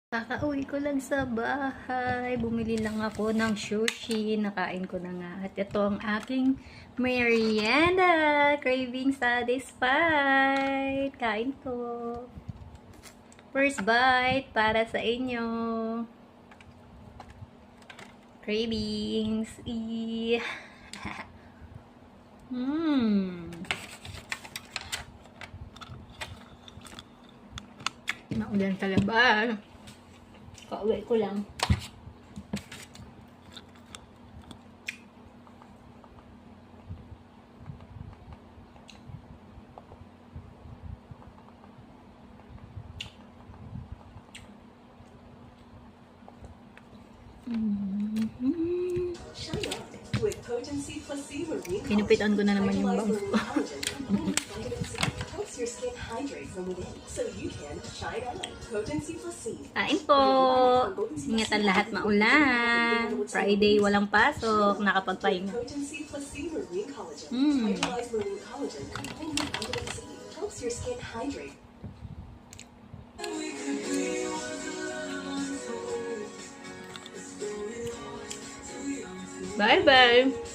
Kakauwi ko lang sa bahay. Bumili lang ako ng sushi. Nakain ko na nga. At ito ang aking merienda. Craving satisfied. Kain ko. First bite para sa inyo. Cravings. Maulan sa labas. Kauwi ko lang. Pinupitan ko na naman yung bangs ko. Kain po! Ingatan lahat maulan. Friday walang pasok. Nakapagpahinga. Bye-bye!